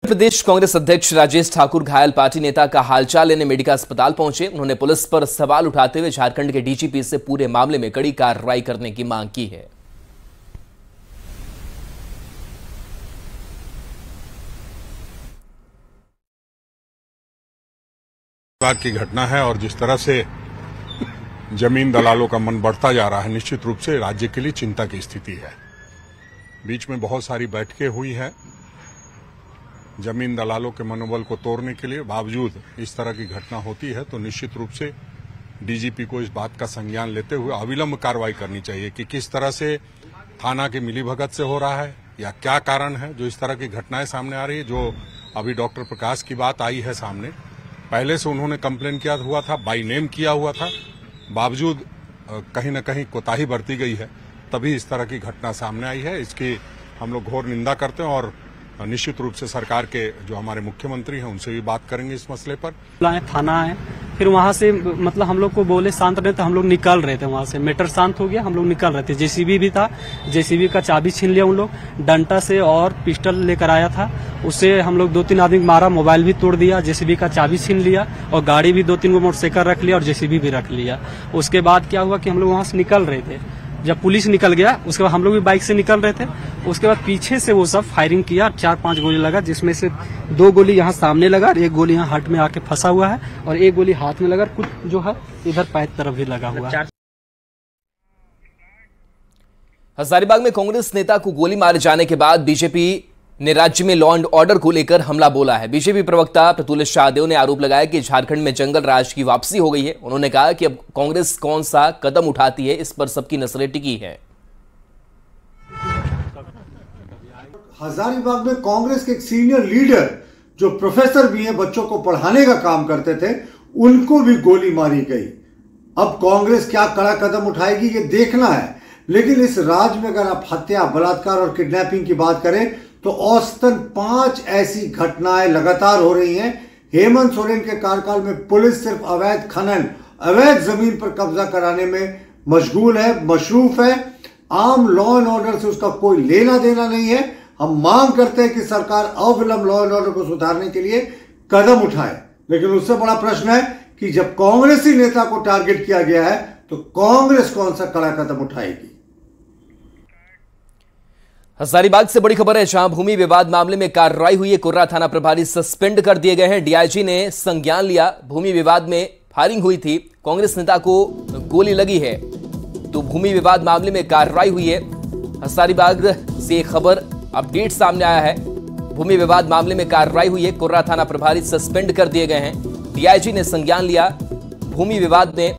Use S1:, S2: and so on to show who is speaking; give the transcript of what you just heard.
S1: प्रदेश कांग्रेस अध्यक्ष राजेश ठाकुर घायल पार्टी नेता का हालचाल लेने मेडिका अस्पताल पहुंचे। उन्होंने पुलिस पर सवाल उठाते हुए झारखंड के डीजीपी से पूरे मामले में कड़ी कार्रवाई करने की मांग की है।
S2: की घटना है और जिस तरह से जमीन दलालों का मन बढ़ता जा रहा है, निश्चित रूप से राज्य के लिए चिंता की स्थिति है। बीच में बहुत सारी बैठकें हुई है जमीन दलालों के मनोबल को तोड़ने के लिए, बावजूद इस तरह की घटना होती है तो निश्चित रूप से डीजीपी को इस बात का संज्ञान लेते हुए अविलंब कार्रवाई करनी चाहिए कि किस तरह से थाना की मिलीभगत से हो रहा है या क्या कारण है जो इस तरह की घटनाएं सामने आ रही है। जो अभी डॉक्टर प्रकाश की बात आई है सामने, पहले से उन्होंने कंप्लेन किया हुआ था, बाई नेम किया हुआ था, बावजूद कहीं न कहीं कोताही बरती गई है, तभी इस तरह की घटना सामने आई है। इसकी हम लोग घोर निंदा करते हैं और निश्चित रूप से सरकार के जो हमारे मुख्यमंत्री हैं उनसे भी बात करेंगे इस मसले पर।
S3: थाना है, फिर वहां से मतलब हम लोग को बोले शांत रहे, तो हम लोग निकल रहे थे वहां से। मैटर शांत हो गया, हम लोग निकल रहे थे। जेसीबी भी था, जेसीबी का चाबी छीन लिया उन लोग, डंटा से और पिस्टल लेकर आया था, उससे हम लोग 2-3 आदमी मारा, मोबाइल भी तोड़ दिया, जेसीबी का चाबी छीन लिया और गाड़ी भी 2-3 गो मोटरसाइकिल रख लिया और जेसीबी भी रख लिया। उसके बाद क्या हुआ कि हम लोग वहां से निकल रहे थे, जब पुलिस निकल गया उसके बाद हम लोग भी बाइक से निकल रहे थे। उसके बाद पीछे से वो सब फायरिंग किया, 4-5 गोली लगा, जिसमें से 2 गोली यहाँ सामने लगा और 1 गोली यहाँ हाथ में आके फंसा हुआ है और 1 गोली हाथ में लगा, कुछ जो है इधर पैर तरफ भी लगा हुआ है।
S1: हजारीबाग में कांग्रेस नेता को गोली मारे जाने के बाद बीजेपी ने राज्य में लॉ एंड ऑर्डर को लेकर हमला बोला है। बीजेपी प्रवक्ता प्रतुल शाहदेव ने आरोप लगाया कि झारखंड में जंगल राज की वापसी हो गई है। उन्होंने कहा कि अब कांग्रेस कौन सा कदम उठाती है, इस पर सबकी नजरें टिकी है।
S4: हजारीबाग में कांग्रेस के एक सीनियर लीडर जो प्रोफेसर भी हैं, बच्चों को पढ़ाने का काम करते थे, उनको भी गोली मारी गई। अब कांग्रेस क्या कड़ा कदम उठाएगी ये देखना है। लेकिन इस राज्य में अगर आप हत्या, बलात्कार और किडनैपिंग की बात करें तो औसतन 5 ऐसी घटनाएं लगातार हो रही हैं। हेमंत सोरेन के कार्यकाल में पुलिस सिर्फ अवैध खनन, अवैध जमीन पर कब्जा कराने में मशगूल है, मशरूफ है। आम लॉ एंड ऑर्डर से उसका कोई लेना देना नहीं है। हम मांग करते हैं कि सरकार अविलंब लॉ एंड ऑर्डर को सुधारने के लिए कदम उठाए। लेकिन उससे बड़ा प्रश्न है कि जब कांग्रेसी नेता को टारगेट किया गया है तो कांग्रेस कौन सा कड़ा कदम उठाएगी।
S1: हजारीबाग से बड़ी खबर है, जहां भूमि विवाद मामले में कार्रवाई हुई है। कुर्रा थाना प्रभारी सस्पेंड कर दिए गए हैं। डीआईजी ने संज्ञान लिया। भूमि विवाद में फायरिंग हुई थी, कांग्रेस नेता को गोली लगी है, तो भूमि विवाद मामले में कार्रवाई हुई है। हजारीबाग से खबर अपडेट सामने आया है। भूमि विवाद मामले में कार्रवाई हुई है। कुर्रा थाना प्रभारी सस्पेंड कर दिए गए हैं। डीआईजी ने संज्ञान लिया। भूमि विवाद में